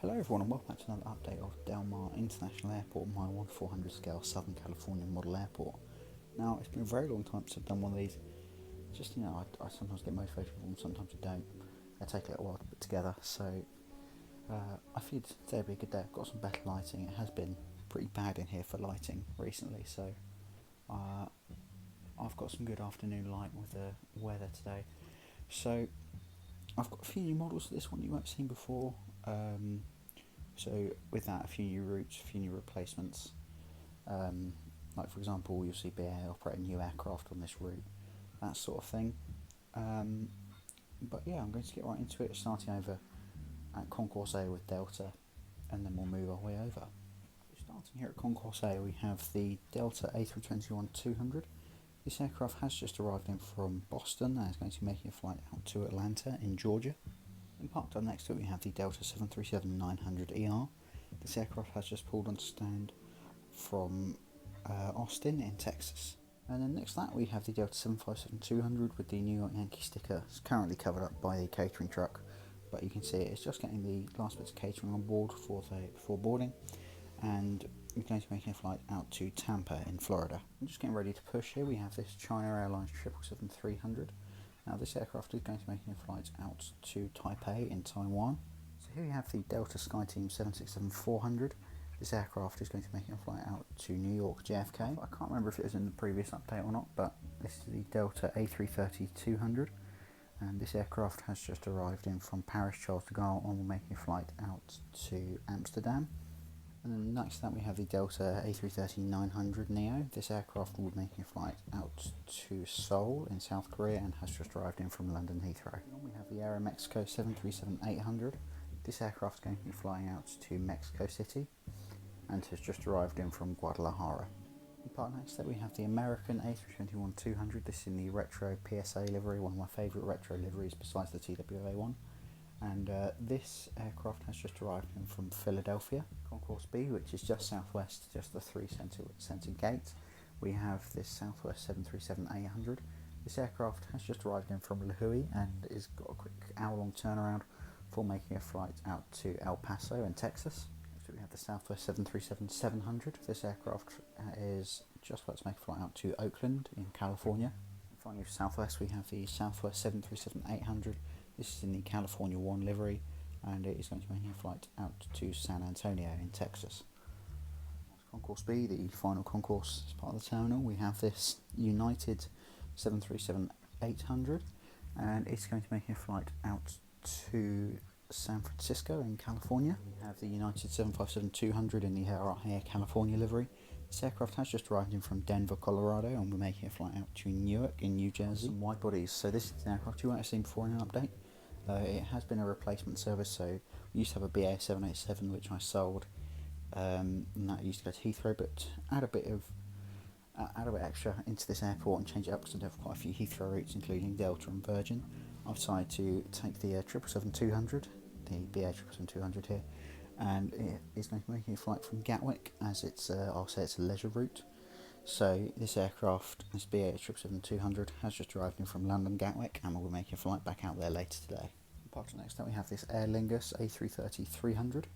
Hello everyone and welcome back to another update of Del Mar International Airport, my 1/400 scale Southern California model airport. Now it's been a very long time since I've done one of these. Just I sometimes get motivated for them, sometimes I don't. They take a little while to put together, so I figured today would be a good day. I've got some better lighting. It has been pretty bad in here for lighting recently, so I've got some good afternoon light with the weather today. So I've got a few new models for this one you won't have seen before. So with that, a few new routes, a few new replacements. Like for example, you'll see BA operating new aircraft on this route, that sort of thing. But yeah, I'm going to get right into it, starting over at Concourse A with Delta, and then we'll move our way over. Starting here at Concourse A, we have the Delta A321-200. This aircraft has just arrived in from Boston and is going to be making a flight out to Atlanta in Georgia. And parked up next to it we have the Delta 737-900ER. This aircraft has just pulled on stand from Austin in Texas. And then next to that we have the Delta 757-200 with the New York Yankee sticker. It's currently covered up by the catering truck, but you can see it's just getting the last bits of catering on board before boarding, and we're going to be making a flight out to Tampa in Florida. I'm just getting ready to push here. We have this China Airlines 777-300. Now this aircraft is going to be making a flight out to Taipei in Taiwan. So here we have the Delta SkyTeam 767-400. This aircraft is going to be making a flight out to New York JFK. I can't remember if it was in the previous update or not, but this is the Delta A330-200. And this aircraft has just arrived in from Paris Charles de Gaulle and will be making a flight out to Amsterdam. And then next to that we have the Delta A330-900 Neo. This aircraft will be making a flight out to Seoul in South Korea and has just arrived in from London Heathrow. Then we have the Aeromexico 737-800. This aircraft is going to be flying out to Mexico City and has just arrived in from Guadalajara. But next to that we have the American A321-200. This is in the retro PSA livery, one of my favourite retro liveries besides the TWA one. And this aircraft has just arrived in from Philadelphia. Concourse B, which is just southwest, just the 3 centre gate. We have this Southwest 737-800. This aircraft has just arrived in from Lihue and has got a quick hour-long turnaround for making a flight out to El Paso in Texas. Next we have the Southwest 737-700. This aircraft is just about to make a flight out to Oakland in California. And finally, for Southwest, we have the Southwest 737-800. This is in the California 1 livery, and it is going to be making a flight out to San Antonio in Texas. Concourse B, the final concourse as part of the terminal, we have this United 737-800, and it's going to be making a flight out to San Francisco in California. We have the United 757-200 in the Air California livery. This aircraft has just arrived in from Denver, Colorado, and we're making a flight out to Newark in New Jersey. Some wide bodies. So this is an aircraft you won't have seen before in an update. It has been a replacement service, so we used to have a BA 787 which I sold, and that used to go to Heathrow, but add a bit extra into this airport and change it up because I have quite a few Heathrow routes including Delta and Virgin. I've decided to take the 777-200, the BA 777-200 here, and it is going to be making a flight from Gatwick, as it's I'll say it's a leisure route. So this aircraft, this BA 777-200, has just arrived in from London Gatwick, and we'll be making a flight back out there later today. Apart from next up we have this Aer Lingus A330-300.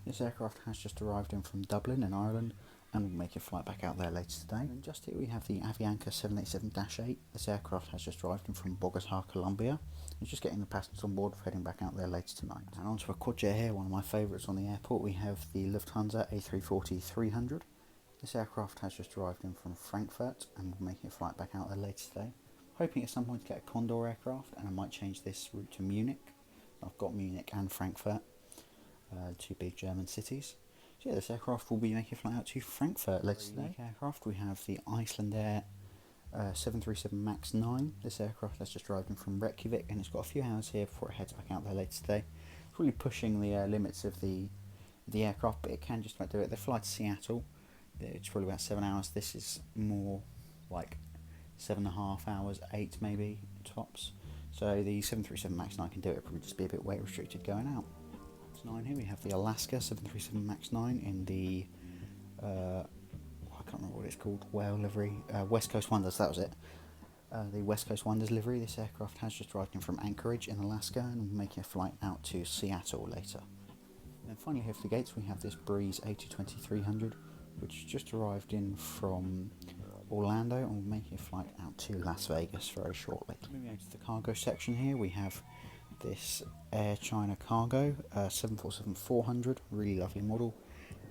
This aircraft has just arrived in from Dublin in Ireland, and we'll make a flight back out there later today. And just here we have the Avianca 787-8. This aircraft has just arrived in from Bogota, Colombia. It's just getting the passengers on board for heading back out there later tonight. And onto a quadjet here, one of my favourites on the airport. We have the Lufthansa A340-300. This aircraft has just arrived in from Frankfurt and we're making a flight back out there later today. Hoping at some point to get a Condor aircraft, and I might change this route to Munich. I've got Munich and Frankfurt, two big German cities. So yeah, this aircraft will be making a flight out to Frankfurt later today. Aircraft, we have the Icelandair 737 MAX 9. This aircraft has just arrived in from Reykjavik and it's got a few hours here before it heads back out there later today. It's really pushing the limits of the aircraft, but it can just about do it. They fly to Seattle. It's probably about 7 hours. This is more like 7.5 hours, 8 maybe tops. So the 737 MAX 9 can do it. It'll probably just be a bit weight restricted going out. MAX 9 here we have the Alaska 737 MAX 9 in the I can't remember what it's called, whale livery, West Coast Wonders, that was it. The West Coast Wonders livery. This aircraft has just arrived in from Anchorage in Alaska and will be making a flight out to Seattle later. Then finally here for the gates we have this Breeze A220-300, which just arrived in from Orlando and will make a flight out to Las Vegas very shortly. Moving on to the cargo section here, we have this Air China Cargo 747-400, really lovely model,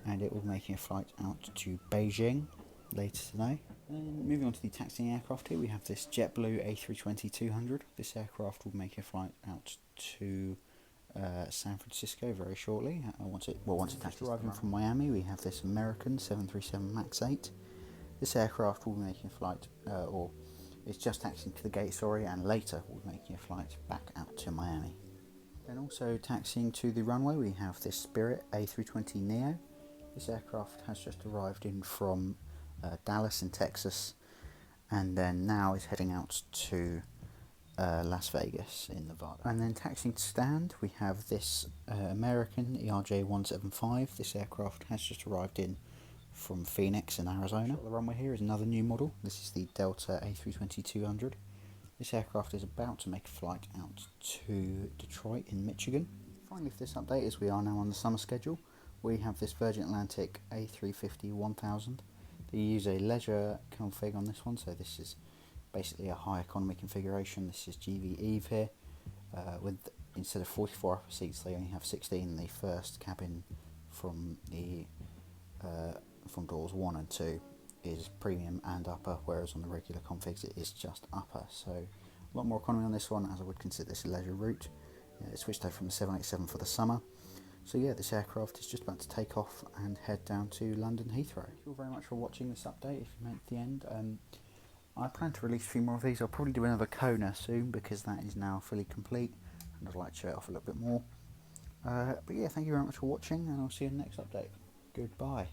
and it will be making a flight out to Beijing later today. And moving on to the taxiing aircraft here, we have this JetBlue A320-200. This aircraft will make a flight out to San Francisco very shortly. Once it taxis arriving from Miami, we have this American 737 MAX 8. This aircraft will be making a flight, or it's just taxiing to the gate, sorry, and later will be making a flight back out to Miami. Then also taxiing to the runway, we have this Spirit A320neo. This aircraft has just arrived in from Dallas in Texas, and then now is heading out to Las Vegas in Nevada. And then taxiing to stand, we have this American ERJ-175. This aircraft has just arrived in from Phoenix in Arizona. The runway here is another new model. This is the Delta A320-200. This aircraft is about to make a flight out to Detroit in Michigan. Finally for this update, as we are now on the summer schedule, we have this Virgin Atlantic A350-1000. They use a leisure config on this one, so this is basically a high economy configuration. This is GV Eve here. With instead of 44 upper seats, they only have 16. The first cabin from the from doors 1 and 2 is premium and upper, whereas on the regular configs it is just upper. So a lot more economy on this one, as I would consider this a leisure route. It switched over from the 787 for the summer. So yeah, this aircraft is just about to take off and head down to London Heathrow. Thank you all very much for watching this update. If you made it to the end, I plan to release a few more of these. I'll probably do another Kona soon because that is now fully complete, and I'd like to show it off a little bit more. But yeah, thank you very much for watching, and I'll see you in the next update. Goodbye.